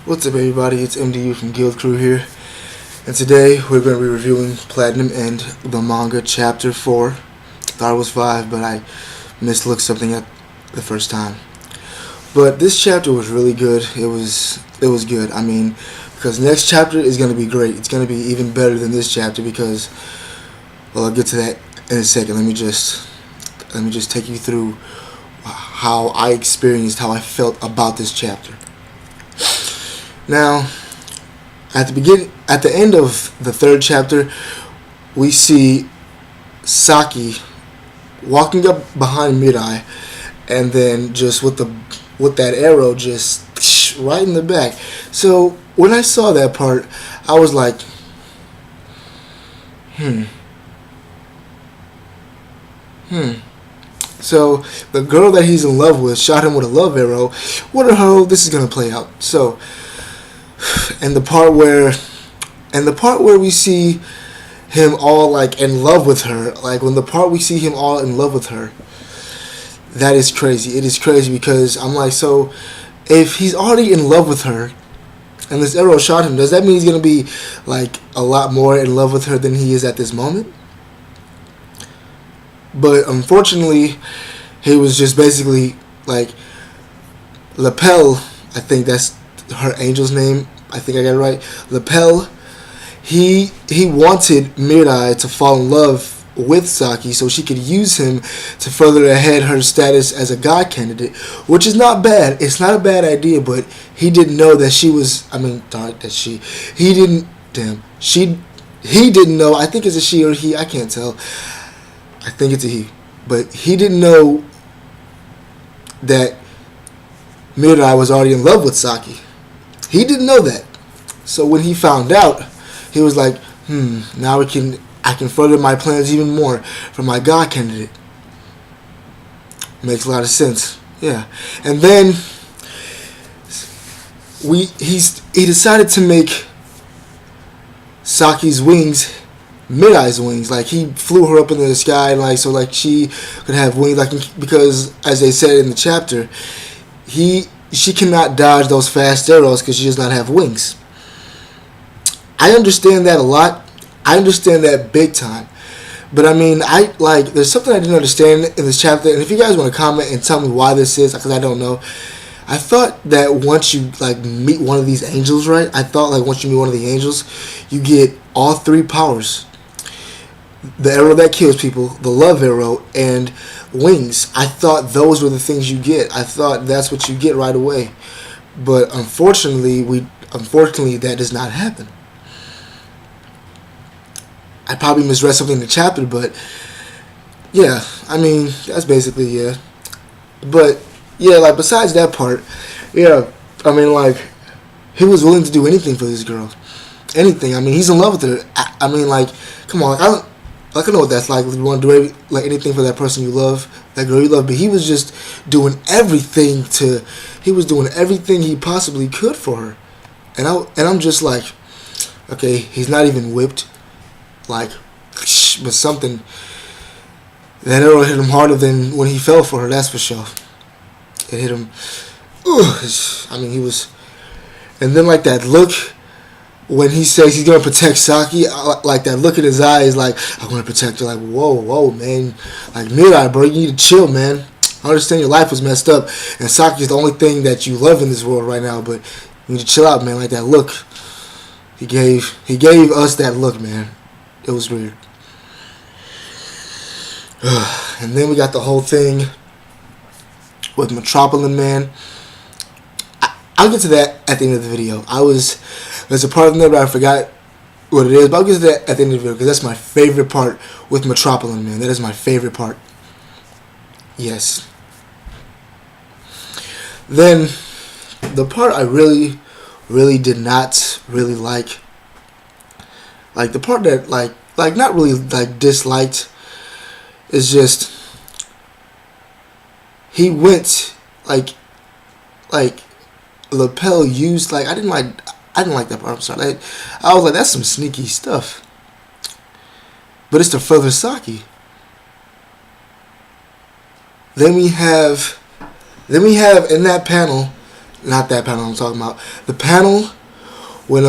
What's up, everybody? It's MDU from Guild Crew here, and today we're going to be reviewing Platinum End, the manga, Chapter 4. Thought it was 5, but I mislooked something at the first time. But this chapter was really good. It was good. I mean, because the next chapter is going to be great. It's going to be even better than this chapter because, well, I'll get to that in a second. Let me just take you through how I experienced, how I felt about this chapter. Now, at the end of the third chapter, we see Saki walking up behind Mirai, and then just with that arrow just right in the back. So when I saw that part, I was like, So the girl that he's in love with shot him with a love arrow. What the hell? This is gonna play out. So. And the part where we see him all like in love with her, like when the part we see him all in love with her, that is crazy. It is crazy because I'm like, so if he's already in love with her and this arrow shot him, does that mean he's gonna be like a lot more in love with her than he is at this moment? But unfortunately, he was just basically like Lapel, I think that's her angel's name. I think I got it right. Lapel. He wanted Mirai to fall in love with Saki so she could use him to further ahead her status as a god candidate, which is not bad. It's not a bad idea, but he didn't know that she was. I mean, that she. He didn't. Damn. He didn't know. I think it's a she or he. I can't tell. I think it's a he, but he didn't know that Mirai was already in love with Saki. He didn't know that. So when he found out, he was like, now I can further my plans even more for my god candidate. Makes a lot of sense. Yeah. And then he decided to make Saki's wings Mirai's wings. Like he flew her up into the sky, like so like she could have wings, like because as they said in the chapter, she cannot dodge those fast arrows because she does not have wings. I understand that a lot. I understand that big time. But I mean, there's something I didn't understand in this chapter, and if you guys want to comment and tell me why this is, because I don't know. I thought that once you meet one of these angels, right? I thought once you meet one of the angels, you get all three powers. The arrow that kills people, the love arrow, and wings. I thought those were the things you get. I thought that's what you get right away. But unfortunately, that does not happen. I probably misread something in the chapter, but yeah, I mean, that's basically, yeah. But yeah, besides that part, yeah, I mean, he was willing to do anything for this girl. Anything. I mean, he's in love with her. I mean, come on, I know what that's like. You want to do anything for that person you love, that girl you love. But he was just doing everything he was doing everything he possibly could for her. And I'm just like, okay, he's not even whipped. But something, that arrow hit him harder than when he fell for her, that's for sure. It hit him. I mean, he was, and then that look, when he says he's going to protect Saki, that look in his eyes, I'm going to protect her. Whoa, man. Mirai, bro, you need to chill, man. I understand your life was messed up, and Saki is the only thing that you love in this world right now, but you need to chill out, man. That look. He gave us that look, man. It was weird. And then we got the whole thing with Metropolitan Man. I'll get to that at the end of the video. There's a part in there, but I forgot what it is. But I'll get to that at the end of the video because that's my favorite part with Metropolitan Man. That is my favorite part. Yes. Then, the part I really, really did not really like the part that, not really, disliked, is just, he went, Lapel used, I didn't like that part, I'm sorry. I was like, that's some sneaky stuff. But it's to further Saki. Then we have in that panel not that panel I'm talking about. The panel when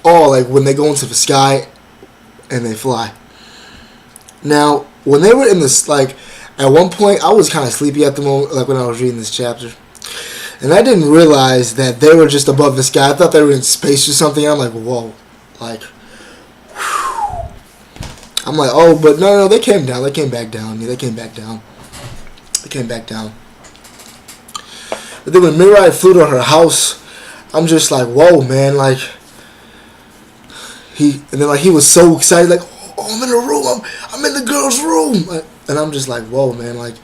like when they go into the sky and they fly. Now, when they were in this, like, at one point, I was kind of sleepy at the moment, like when I was reading this chapter. And I didn't realize that they were just above the sky. I thought they were in space or something. I'm like, whoa. Like, whew. I'm like, oh, but no, they came down. They came back down. Yeah, they came back down. They came back down. But then when Mirai flew to her house, I'm just like, whoa, man. Like, he was so excited, like, oh, I'm in the room. I'm in the girl's room. And I'm just like, whoa, man. Like,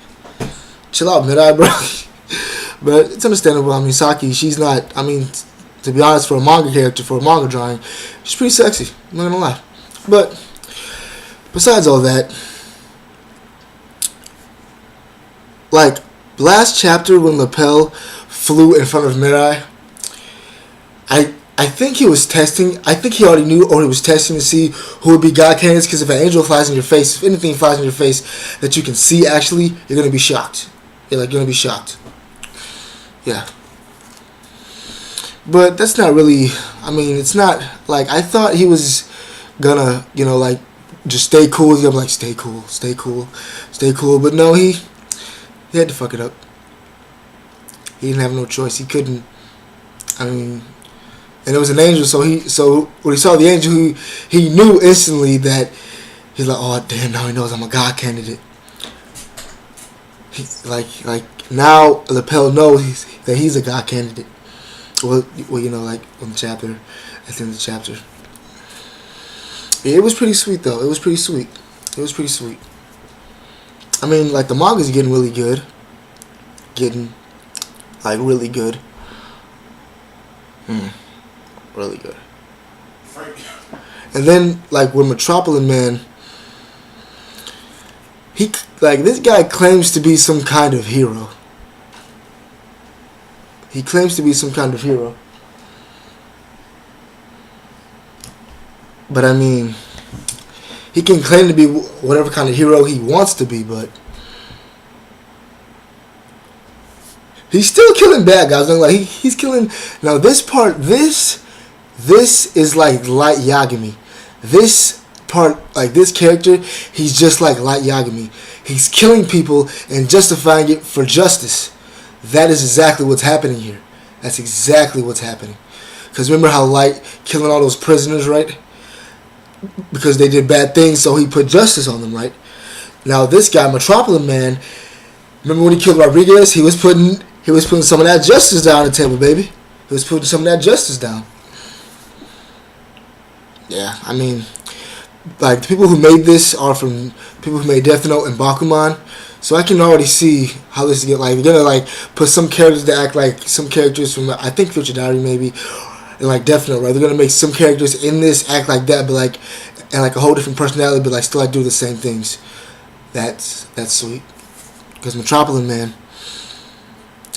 chill out, Mirai, bro. But it's understandable. I mean, Saki, she's not, I mean, to be honest, for a manga character, for a manga drawing, she's pretty sexy. I'm not gonna lie. But besides all that, like, last chapter when Lapel flew in front of Mirai, I think he was testing. I think he already knew, or he was testing to see who would be God candidates. Because if an angel flies in your face, if anything flies in your face that you can see, actually, you're gonna be shocked. You're gonna be shocked. Yeah. But that's not really. I mean, it's not like I thought he was gonna, like just stay cool. He's gonna be like, stay cool, stay cool, stay cool. But no, he had to fuck it up. He didn't have no choice. He couldn't. I mean. And it was an angel, so when he saw the angel, he knew instantly that he's like, oh damn, now he knows I'm a God candidate. Like now Lapel knows that he's a God candidate. Well, like on the chapter, at the end of the chapter. Yeah, it was pretty sweet though. It was pretty sweet. I mean, like the manga's getting really good. Really good. Really good. And then, like, with Metropolitan Man, this guy claims to be some kind of hero. But, I mean, he can claim to be whatever kind of hero he wants to be, but he's still killing bad guys. Like, he's killing. Now, this is like Light Yagami. This part, like this character, he's just like Light Yagami. He's killing people and justifying it for justice. That is exactly what's happening here. That's exactly what's happening. Because remember how Light killing all those prisoners, right? Because they did bad things, so he put justice on them, right? Now this guy, Metropolitan Man, remember when he killed Rodriguez? He was putting some of that justice down on the table, baby. He was putting some of that justice down. Yeah, I mean, like, the people who made this are from people who made Death Note and Bakuman, so I can already see how this is going to, like, they're going to, like, put some characters to act like some characters from, I think, Future Diary, maybe, and, like, Death Note, right? They're going to make some characters in this act like that, but, like, and, like, a whole different personality, but, like, still, like, do the same things. That's sweet. Because Metropolitan Man,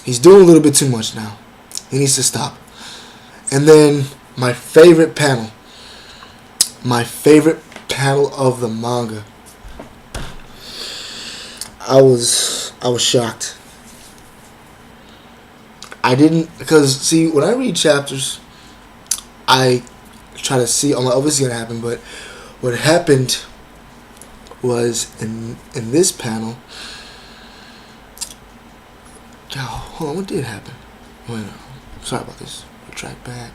he's doing a little bit too much now. He needs to stop. And then, my favorite panel of the manga. I was shocked. I didn't, because see, when I read chapters, I try to see, I'm like, oh, this is gonna happen, but what happened was in this panel. Oh, hold on, what did happen? Wait, sorry about this. I'll track back.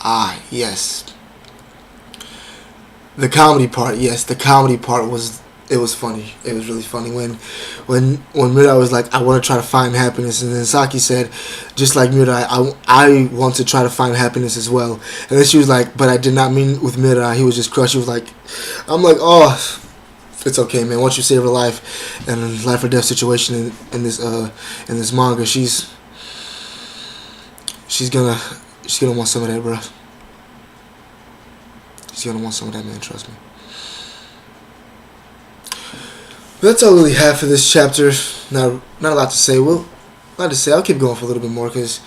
Ah, yes. The comedy part, yes. The comedy part was funny. It was really funny when Mirai was like, I want to try to find happiness, and then Saki said, just like Mirai, I want to try to find happiness as well. And then she was like, but I did not mean with Mirai. He was just crushed. She was like, I'm like, oh, it's okay, man. Once you save her life, and a life or death situation in this manga, she's gonna want some of that, bro. She's gonna want some of that, man. Trust me. But that's all I really have for this chapter. Not a lot to say. Well, a lot to say. I'll keep going for a little bit more because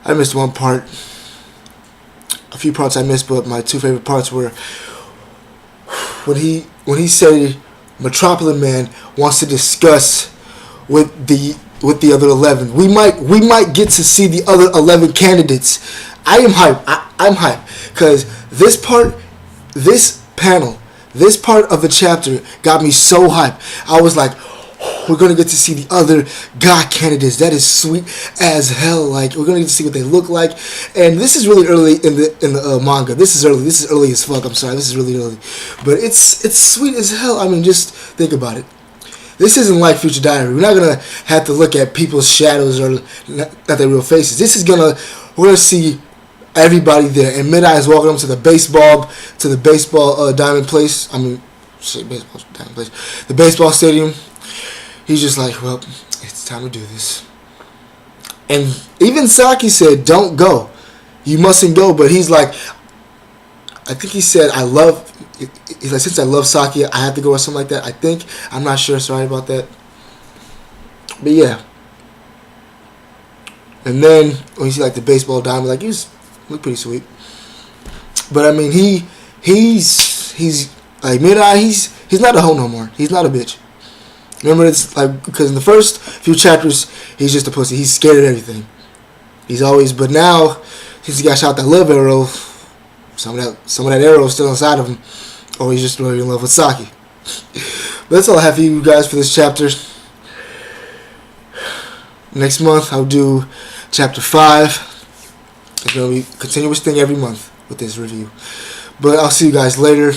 I missed one part. a few parts I missed, but my two favorite parts were when he said Metropolitan Man wants to discuss with the other 11. We might get to see the other 11 candidates. I am hyped. I'm hyped because this panel, this part of the chapter got me so hyped. I was like, we're gonna get to see the other God candidates. That is sweet as hell. Like, we're gonna get to see what they look like. And this is really early in the manga. This is early. This is early as fuck. I'm sorry. This is really early, but it's sweet as hell. I mean, just think about it. This isn't like Future Diary. We're not gonna have to look at people's shadows or not their real faces. We're gonna see everybody there. And Midnight is walking up to the baseball diamond place. I mean, baseball diamond place. The baseball stadium. He's just like, well, it's time to do this. And even Saki said, don't go. You mustn't go. But he's like, I think he said, he's like, since I love Saki, I have to go or something like that. I think. I'm not sure. Sorry about that. But yeah. And then when you see like the baseball diamond, like, he looked pretty sweet. But I mean, he's like, Midnight, he's not a hoe no more. He's not a bitch. Remember, it's like, because in the first few chapters, he's just a pussy. He's scared of everything. But now, since he got shot that love arrow, some of that arrow is still inside of him, or he's just really in love with Saki. But that's all I have for you guys for this chapter. Next month, I'll do chapter 5. It's going to be a continuous thing every month with this review. But I'll see you guys later.